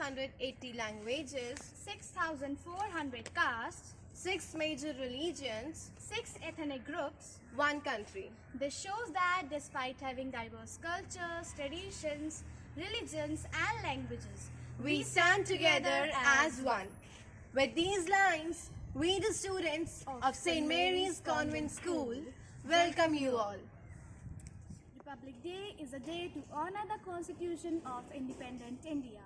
680 languages, 6,400 castes, 6 major religions, 6 ethnic groups. 1 country. This shows that despite having diverse cultures, traditions, religions, and languages, We stand together as one. With these lines, we, the students of St. Mary's Convent School, welcome you all. Republic Day is a day to honor the Constitution of independent India.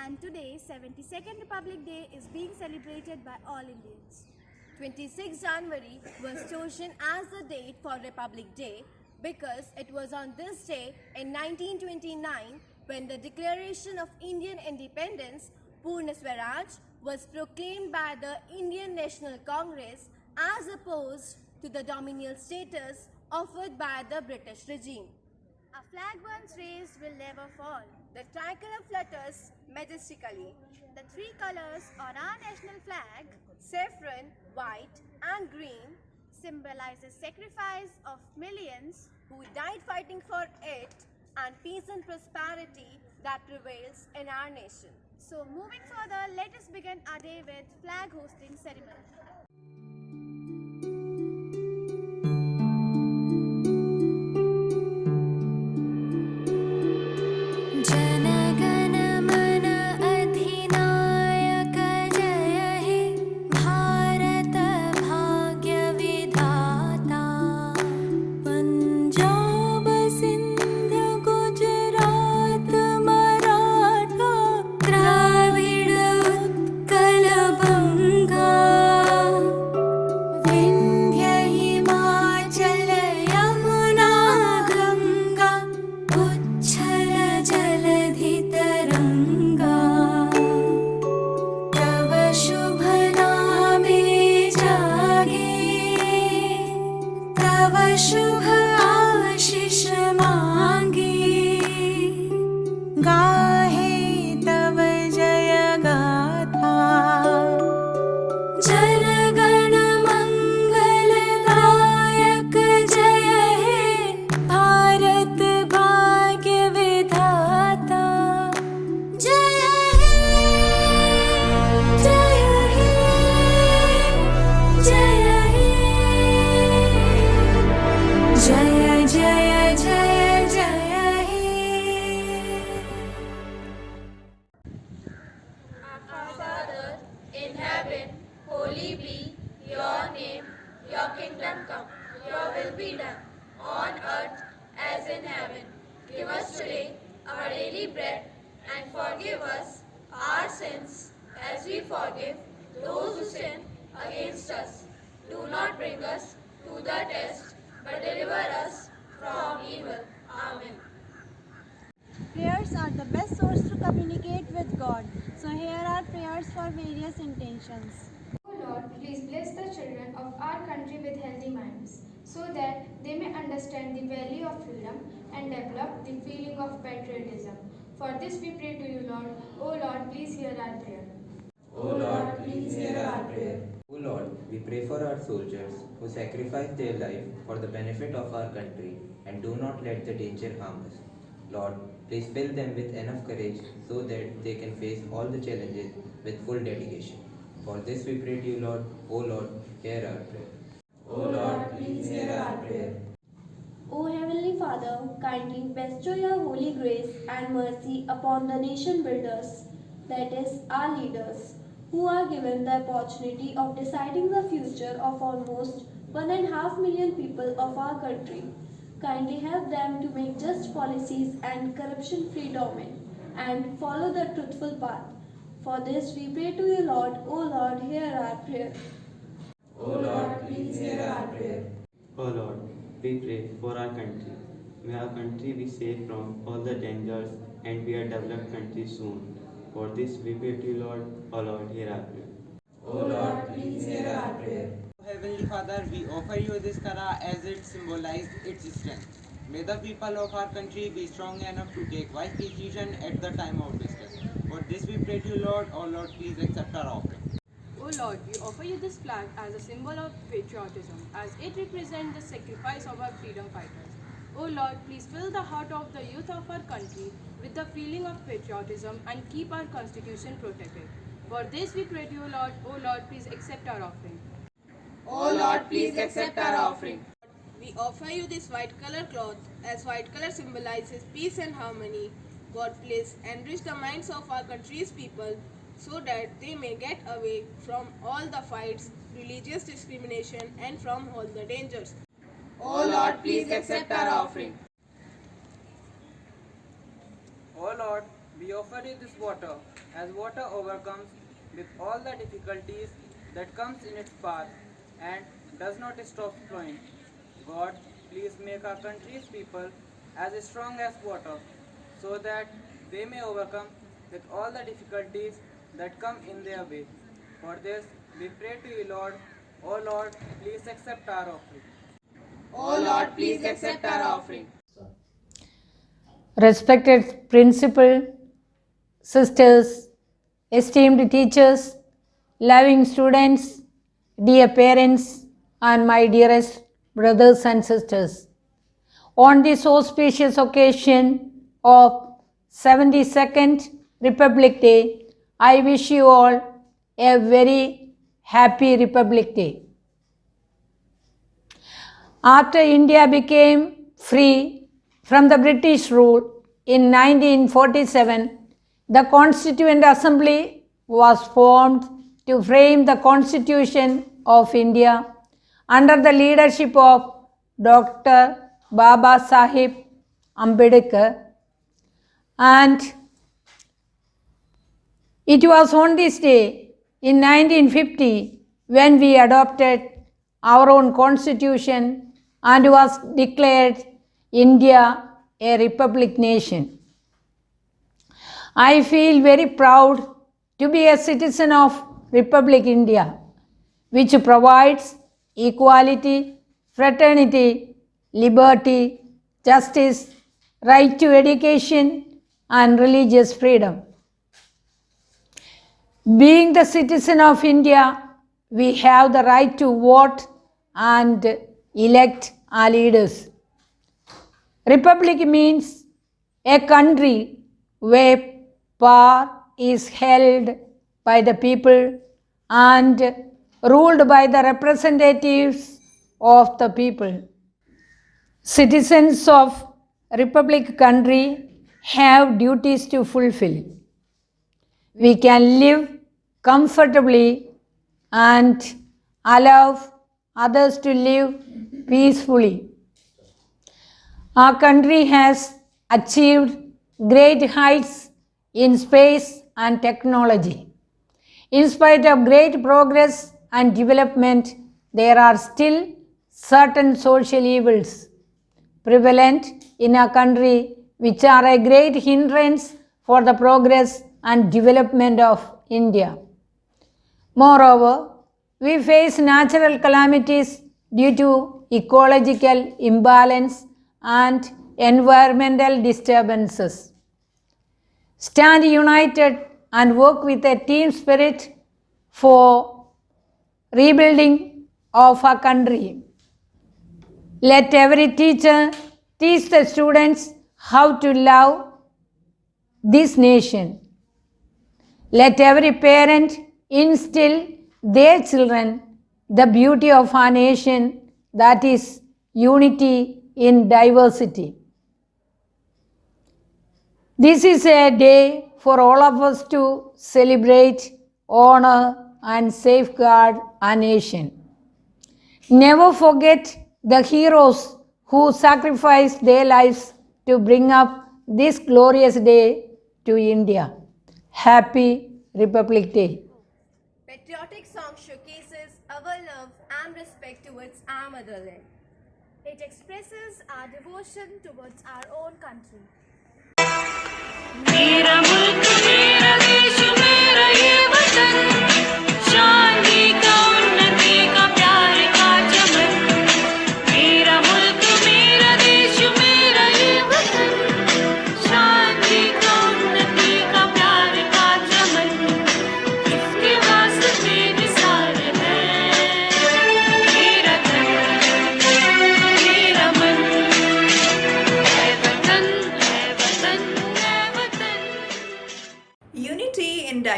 And today, 72nd Republic Day is being celebrated by all Indians. 26 January was chosen as the date for Republic Day because it was on this day in 1929 when the Declaration of Indian Independence, Purna Swaraj, was proclaimed by the Indian National Congress as opposed to the dominial status offered by the British regime. A flag once raised will never fall. The tricolor flutters majestically. The 3 colors on our national flag Saffron, white and green, symbolizes sacrifice of millions who died fighting for it and peace and prosperity that prevails in our nation. So moving further, let us begin our day with flag hosting ceremony. शुभ आशीष मांगी गाहे तव जय गाथा जनगण मंगलदायक जय हे भारत भाग्य विधाता जय हे जय हे जय हे जय जय जय जय हे Our Father in heaven, holy be your name, your kingdom come, your will be done, on earth as in heaven. Give us today our daily bread and forgive us our sins as we forgive those who sin against us. Do not bring us to the test, but deliver us from evil. Amen. Prayers are the best source to communicate with God. So here are prayers for various intentions. O Lord, please bless the children of our country with healthy minds, so that they may understand the value of freedom and develop the feeling of patriotism. For this we pray to you, Lord. O Lord, please hear our prayer. O Lord, please hear our prayer. O Lord, we pray for our soldiers who sacrifice their life for the benefit of our country and do not let the danger harm us. Lord, please fill them with enough courage so that they can face all the challenges with full dedication. For this we pray to you, Lord. O Lord, hear our prayer. O Lord, please hear our prayer. O Heavenly Father, kindly bestow your holy grace and mercy upon the nation builders, that is, our leaders, who are given the opportunity of deciding the future of almost 1.5 million people of our country. Kindly help them to make just policies and corruption-free domain and follow the truthful path. For this we pray to you, Lord. O Lord, hear our prayer. O Lord, please hear our prayer. O Lord, we pray for our country. May our country be safe from all the dangers and be a developed country soon. For this we pray to you, Lord. O Lord, hear our prayer. O Lord, please hear our prayer. Heavenly Father, we offer you this kara as it symbolizes its strength. May the people of our country be strong enough to take wise decision at the time of distress. For this we pray to you, Lord. O Lord, please accept our offering. O Lord, we offer you this flag as a symbol of patriotism, as it represents the sacrifice of our freedom fighters. O Lord, please fill the heart of the youth of our country with the feeling of patriotism and keep our constitution protected. For this we pray to you, Lord. O Lord, please accept our offering. O Lord, please accept our offering. We offer you this white color cloth, as white color symbolizes peace and harmony. God, please enrich the minds of our country's people so that they may get away from all the fights, religious discrimination, and from all the dangers. O Lord, please accept our offering. O Lord, we offer you this water, as water overcomes with all the difficulties that comes in its path and does not stop flowing. God, please make our country's people as strong as water, so that they may overcome with all the difficulties that come in their way. For this, we pray to you, Lord. O Lord, please accept our offering. O Lord, please accept our offering. Respected principal, sisters, esteemed teachers, loving students, dear parents, and my dearest brothers and sisters. On this auspicious occasion of 72nd Republic Day, I wish you all a very happy Republic Day. After India became free from the British rule in 1947, the Constituent Assembly was formed to frame the Constitution of India under the leadership of Dr. Baba Sahib Ambedkar, and it was on this day in 1950 when we adopted our own constitution and was declared India a republic nation. I feel very proud to be a citizen of Republic India, which provides equality, fraternity, liberty, justice, right to education, and religious freedom. Being the citizen of India, we have the right to vote and elect our leaders. Republic means a country where power is held by the people and ruled by the representatives of the people. Citizens of Republic country have duties to fulfill. We can live comfortably and allow others to live peacefully. Our country has achieved great heights in space and technology. In spite of great progress and development, there are still certain social evils prevalent in our country which are a great hindrance for the progress and development of India. Moreover, we face natural calamities due to ecological imbalance and environmental disturbances. Stand united and work with a team spirit for rebuilding of our country. Let every teacher teach the students how to love this nation. Let every parent instill their children the beauty of our nation, that is unity in diversity. This is a day for all of us to celebrate, honor, and safeguard our nation. Never forget the heroes who sacrificed their lives to bring up this glorious day to India. Happy Republic Day. Patriotic song showcases our love and respect towards our motherland. It expresses our devotion towards our own country. मेरा मुल्क मेरा देश मेरा ये वतन शांति का उन्नति का प्यार का चमन मेरा मुल्क मेरा देश मेरा ये वतन शांति का उन्नति का प्यार का चमन इसके वास्ते निसार है मेरा तन मेरा मन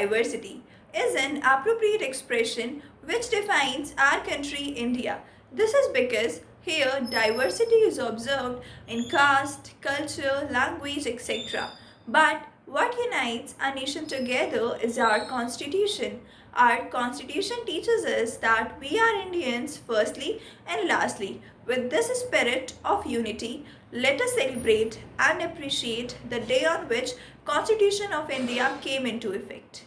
diversity is an appropriate expression which defines our country India. This is because here diversity is observed in caste, culture, language, etc. But what unites our nation together is our constitution. Our constitution teaches us that we are Indians firstly and lastly. With this spirit of unity, let us celebrate and appreciate the day on which Constitution of India came into effect.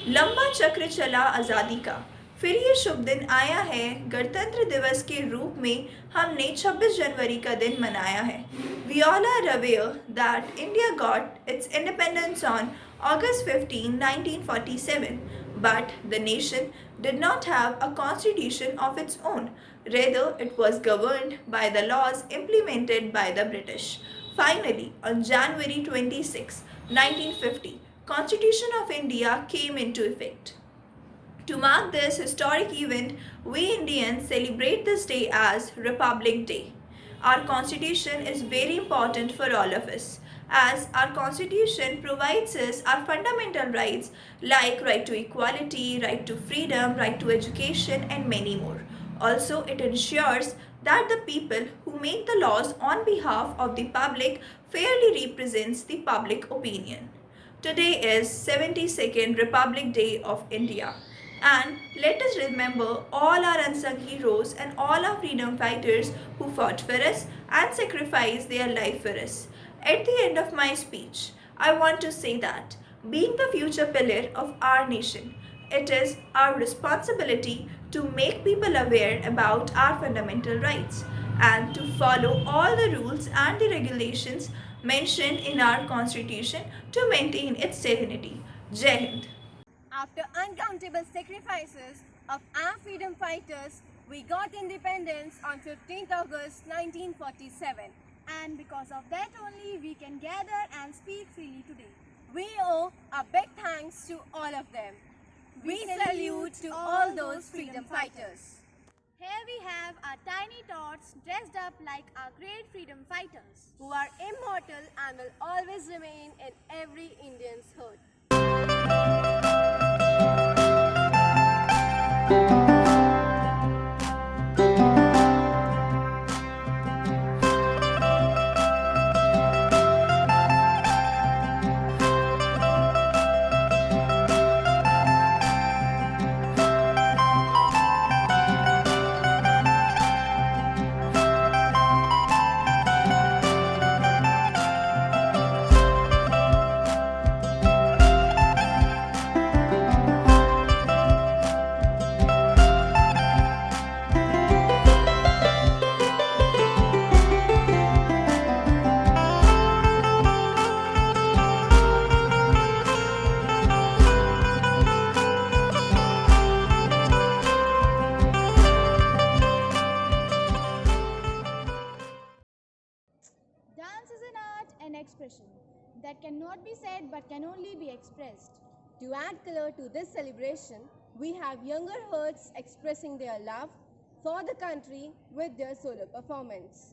लंबा चक्र चला आज़ादी का, फिर ये शुभ दिन आया है। गणतंत्र दिवस के रूप में हमने 26 जनवरी का दिन मनाया है। We all are aware that India got its independence on August 15, 1947, but the nation did not have a constitution of its own. Rather, it was governed by the laws implemented by the British. Finally, on January 26, 1950, Constitution of India came into effect. To mark this historic event, we Indians celebrate this day as Republic Day. Our constitution is very important for all of us, as our constitution provides us our fundamental rights like right to equality, right to freedom, right to education, and many more. Also, it ensures that the people who make the laws on behalf of the public fairly represents the public opinion. Today is 72nd Republic Day of India, and let us remember all our unsung heroes and all our freedom fighters who fought for us and sacrificed their life for us. At the end of my speech, I want to say that being the future pillar of our nation, it is our responsibility to make people aware about our fundamental rights and to follow all the rules and the regulations mentioned in our constitution to maintain its serenity. Jai Hind. After uncountable sacrifices of our freedom fighters, we got independence on 15th August 1947. And because of that only, we can gather and speak freely today. We owe a big thanks to all of them. We salute to all those freedom fighters. Here we have our tiny tots dressed up like our great freedom fighters, who are immortal and will always remain in every Indian's heart. expression that cannot be said but can only be expressed. To add color to this celebration, we have younger hearts expressing their love for the country with their solo performance.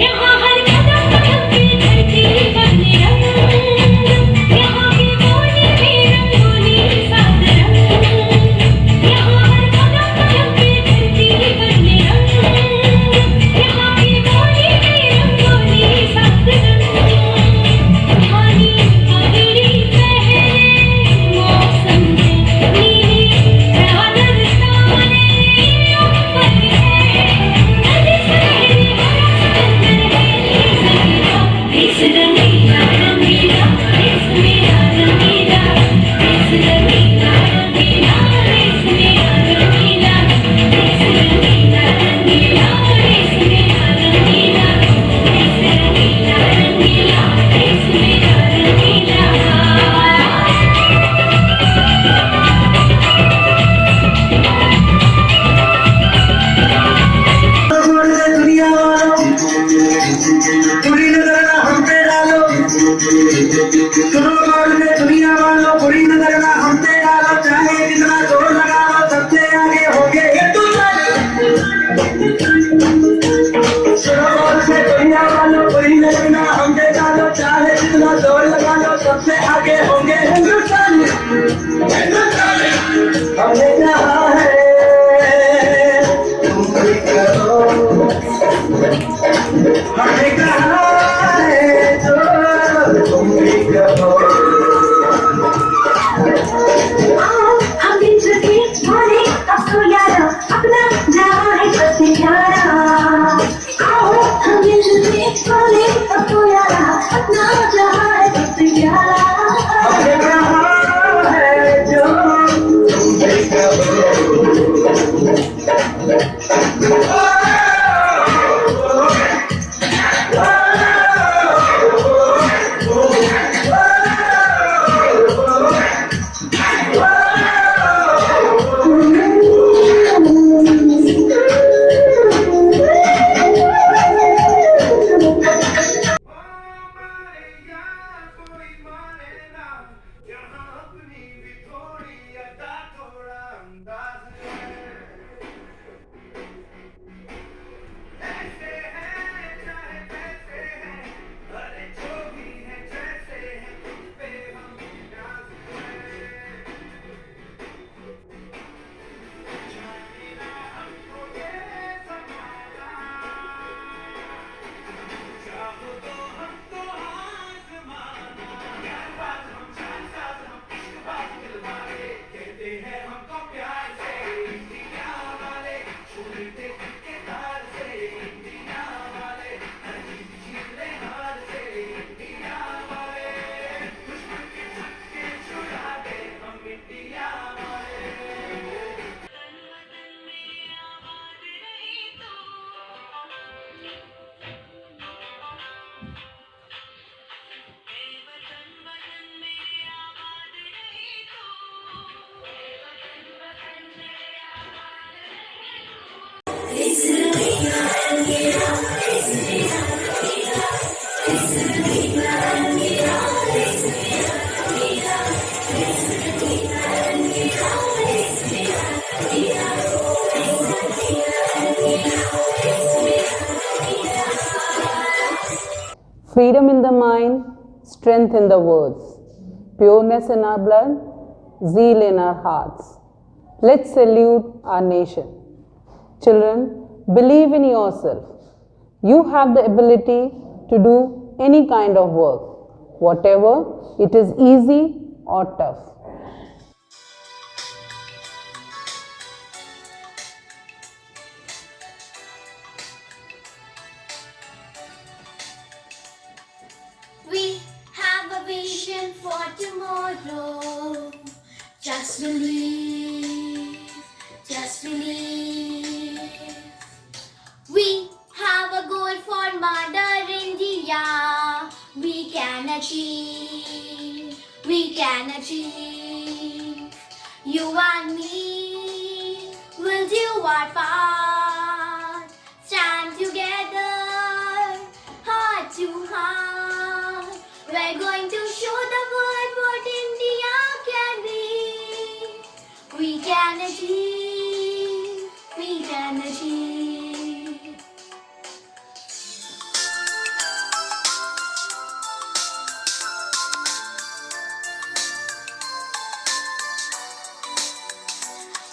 यहाँ हर कदम कदम की धरती दुनिया वालों कोई न बिना हम देखा लो, चाहे जितना जोर लगा लो, सबसे आगे होंगे हिंदुस्तानी। हमने कहा है तुम भी करो, हमने कहा है जो तुम भी करो। हम दिन चुके बोले अब तो यारो अपना जहाँ है सबसे प्यारा। हम दिन चुके बोले अब तो यारा अपना जहाँ है सबसे प्यारा। हमने कहा है जो तुम भी करो। Freedom in the mind, strength in the words, pureness in our blood, zeal in our hearts. Let's salute our nation. Children, believe in yourself. You have the ability to do any kind of work, whatever it is easy or tough. We have a vision for tomorrow. Just believe, just believe. We have a goal for Mother India. We can achieve, we can achieve. You and me will do our part. Stand together, heart to heart. We're going to show the world what India can be. We can achieve, we can achieve.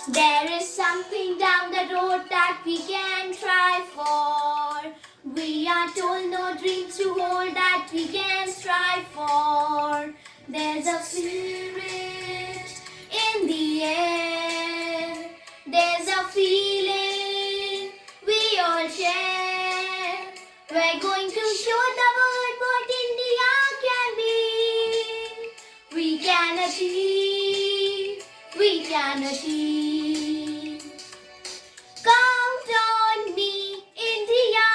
There is something down the road that we can try for. We are told no dreams to hold that we can strive for. There's a spirit in the air. There's a feeling we all share. We're going to show the world what India can be. We can achieve, we can achieve. Count on me, India.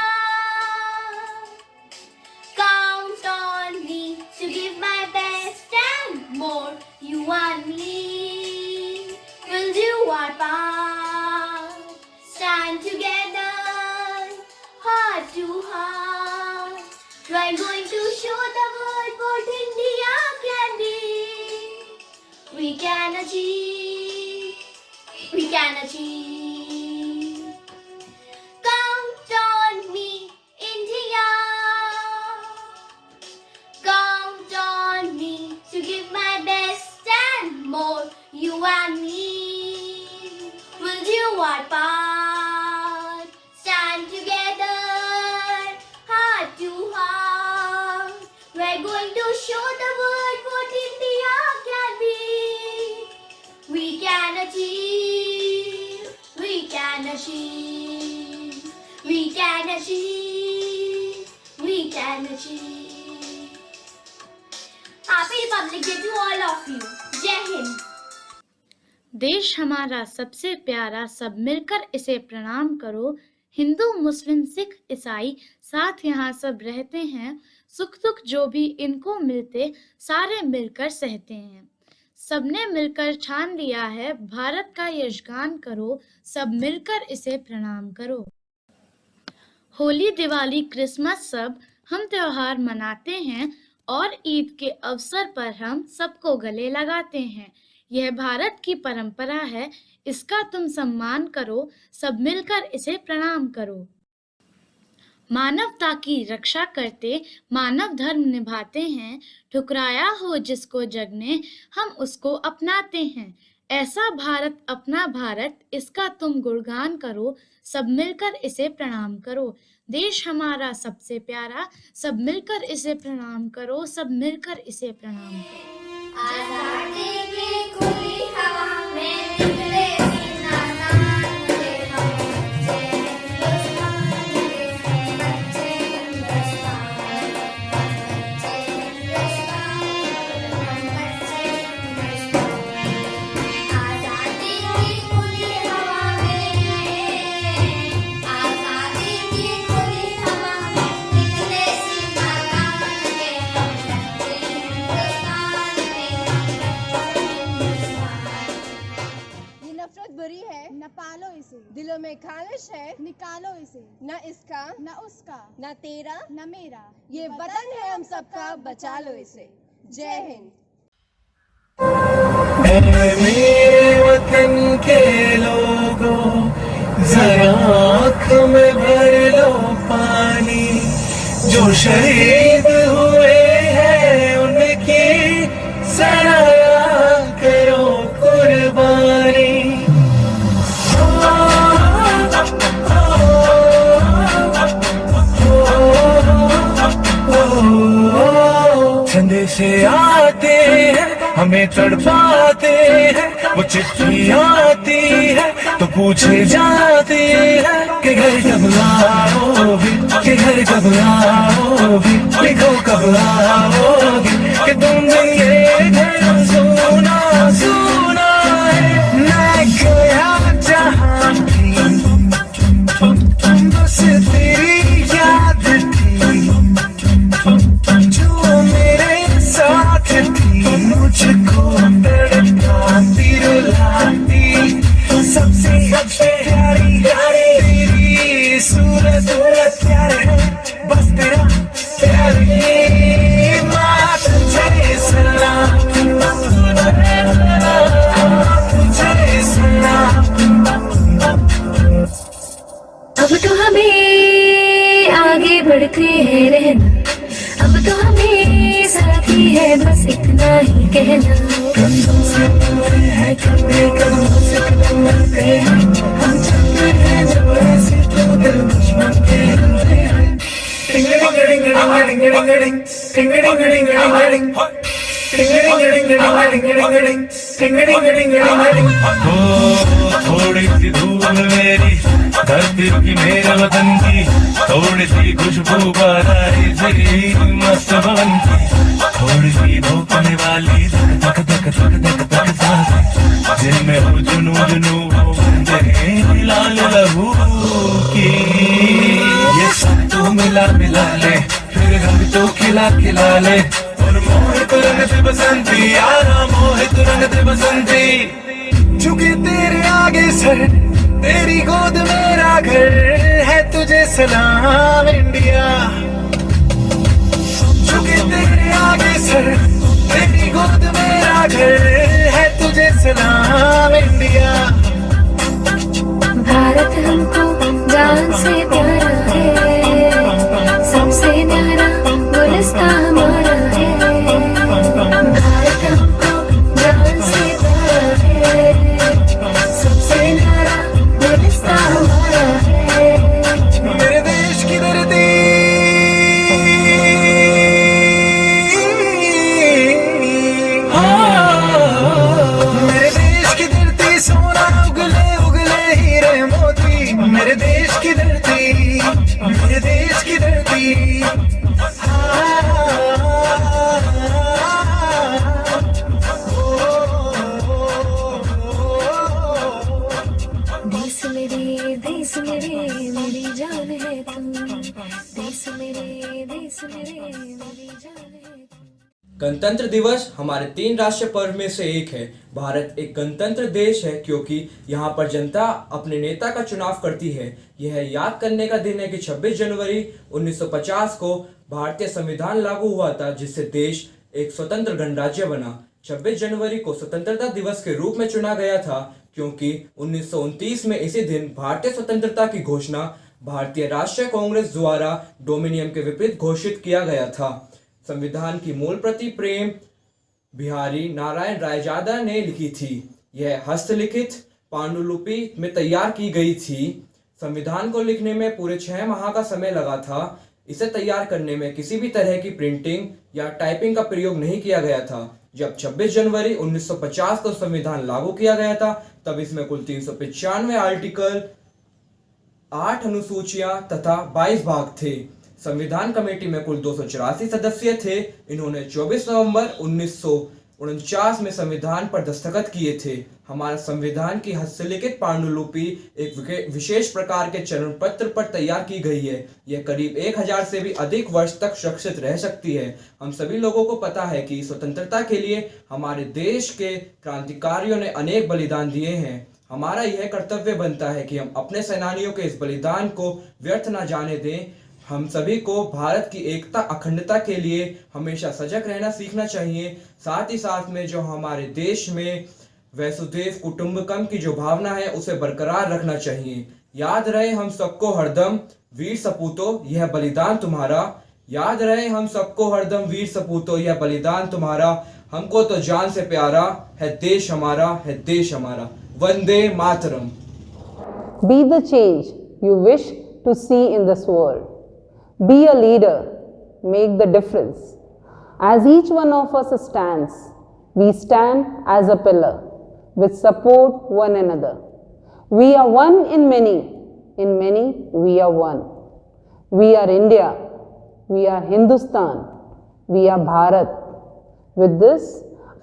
Count on me to give my best and more. You and me will do our part. Stand together, heart to heart. We're going to show the world what India can be. We can achieve, we can achieve. Count on me, India. and me will do our part. Stand together, heart to heart. We're going to show the world what India can be. We can achieve, we can achieve, we can achieve, we can achieve. Happy Republic Day to all of you. Jai Hind. देश हमारा सबसे प्यारा, सब मिलकर इसे प्रणाम करो। हिंदू, मुस्लिम, सिख, ईसाई साथ यहाँ सब रहते हैं। सुख दुख जो भी इनको मिलते, सारे मिलकर सहते हैं। सबने मिलकर ठान लिया है, भारत का यशगान करो, सब मिलकर इसे प्रणाम करो। होली, दिवाली, क्रिसमस सब हम त्योहार मनाते हैं और ईद के अवसर पर हम सबको गले लगाते हैं। यह भारत की परंपरा है, इसका तुम सम्मान करो, सब मिलकर इसे प्रणाम करो। मानवता की रक्षा करते, मानव धर्म निभाते हैं। ठुकराया हो जिसको जग ने, हम उसको अपनाते हैं। ऐसा भारत अपना भारत, इसका तुम गुणगान करो, सब मिलकर इसे प्रणाम करो। देश हमारा सबसे प्यारा, सब मिलकर इसे प्रणाम करो, सब मिलकर इसे प्रणाम करो। आजादी की खुली हवा में निकले सीना तान के हम बच्चे हिंदुस्तान के, बच्चे हिंदुस्तान, बच्चे हिंदुस्तान, हम बच्चे हिंदुस्तान। आजादी की खुली हवा में, आजादी की खुली हवा में निकले सीना तान के हम बच्चे हिंदुस्तान में। ये नफरत बुरी है, न पालो इसे, दिलों में खालिश है, निकालो इसे, न इसका न उसका, न तेरा न मेरा। ये वतन है हम सबका, बचा लो इसे। जय हिंद। ऐ मेरे वतन के लोगों, जरा आँख में भर लो पानी। जो शहीद हुए हैं उनकी सराहा करो कुर्बानी। संदेश आते हैं, हमें तड़पाते हैं, वो चिट्ठी आती है तो पूछे जाते हैं कि घर कब आओगी, कि घर कब आओगी, लिखो कब आओगी, कि तुमने ये घर सुना सुना है। मैं गया जहाँ भी, बस तेरी याद थी, जो मेरे साथ थी, मुझको तड़पाती रुलाती। सबसे प्यारी तेरी सूरत प्यार है, बस तेरा प्यार ही माँ तुझे सलाम, तुझे सलाम। अब तो हमें आगे बढ़ते हैं रहना, अब तो हमें साथी है बस इतना ही कहना। कंधों से मिलते हैं, कंधे कदमों से कदम मिलते हैं, हम चलते हैं जब ऐसे तो दिल दुश्मन के हिलते हैं। टिंगडिंगडिंगडिंगडिंगडिंग, टिंगडिंगडिंगडिंगडिंग, टिंगडिंगडिंगडिंगडिंग, टिंगडिंगडिंगडिंगडिंग। ओ थोड़ी सी धूल मेरी धरती की, मेरे वतन की, थोड़ी सी खुशबू बरारी तेरी मस्त भवन की, थोड़ी सी धोखने वाली धक धक धक धक धक सांसें, जिनमें हो जुनू जुनू वो तेरे लाल लहू की। ये सब तो मिला मिला ले, फिर रंग तो खिला खिला ले, और मोहित रंग से बसंती यारा, मोहित रंग से बसंती। झुके तेरे आगे सर, तेरी गोद मेरा घर है, तुझे सलाम इंडिया। झुके तेरे आगे सर, तेरी गोद मेरा घर है, तुझे सलाम इंडिया। भारत हमको जान से प्यारा है, सबसे न्यारा गुलिस्तां हमारा है। भारत हमको जान से प्यारा है, करती देश मेरे मेरी जान है तुम, देश मेरे मेरी जान है तुम। गणतंत्र दिवस हमारे 3 राष्ट्रीय पर्व में से एक है। भारत एक गणतंत्र देश है क्योंकि यहाँ पर जनता अपने नेता का चुनाव करती है। यह याद करने का दिन है कि 26 जनवरी 1950 को भारतीय संविधान लागू हुआ था, जिससे देश एक स्वतंत्र गणराज्य बना। 26 जनवरी को स्वतंत्रता दिवस के रूप में चुना गया था क्योंकि 1929 में इसी दिन भारतीय स्वतंत्रता की घोषणा भारतीय राष्ट्रीय कांग्रेस द्वारा डोमिनियन के विपरीत घोषित किया गया था। संविधान की मूल प्रति प्रेम बिहारी नारायण रायजादा ने लिखी थी। यह हस्तलिखित पांडुलिपि में तैयार की गई थी। संविधान को लिखने में पूरे 6 माह का समय लगा था। इसे तैयार करने में किसी भी तरह की प्रिंटिंग या टाइपिंग का प्रयोग नहीं किया गया था। जब 26 जनवरी 1950 को संविधान लागू किया गया था, तब इसमें कुल 395 आर्टिकल, 8 अनुसूचियां तथा 22 भाग थे। संविधान कमेटी में कुल 284 सदस्य थे। इन्होंने 24 नवंबर 1949 में संविधान पर दस्तखत किए थे। हमारा संविधान की हस्तलिखित पांडुलिपि एक विशेष प्रकार के चरण पत्र पर तैयार की गई है। यह करीब 1000 से भी अधिक वर्ष तक सुरक्षित रह सकती है। हम सभी लोगों को पता है कि स्वतंत्रता के लिए हमारे देश के क्रांतिकारियों ने अनेक बलिदान दिए हैं। हमारा यह कर्तव्य बनता है कि हम अपने सेनानियों के इस बलिदान को व्यर्थ न जाने दें। हम सभी को भारत की एकता अखंडता के लिए हमेशा सजग रहना सीखना चाहिए। साथ ही साथ में जो हमारे देश में वसुधैव कुटुंबकम की जो भावना है उसे बरकरार रखना चाहिए। याद रहे हम सबको हरदम वीर सपूतों यह बलिदान तुम्हारा। याद रहे हम सबको हरदम वीर सपूतों यह बलिदान तुम्हारा। हमको तो जान से प्यारा है देश हमारा, है देश हमारा। Vande Mataram. Be the change you wish to see in this world. Be a leader, make the difference. As each one of us stands, we stand as a pillar, which support one another. We are one in many we are one. We are India, we are Hindustan, we are Bharat. With this,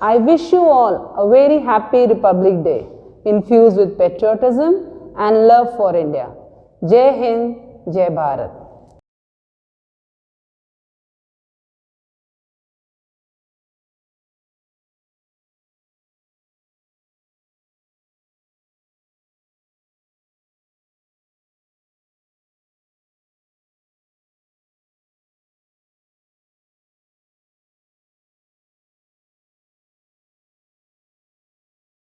I wish you all a very happy Republic Day, infused with patriotism and love for India. Jai Hind, Jai Bharat.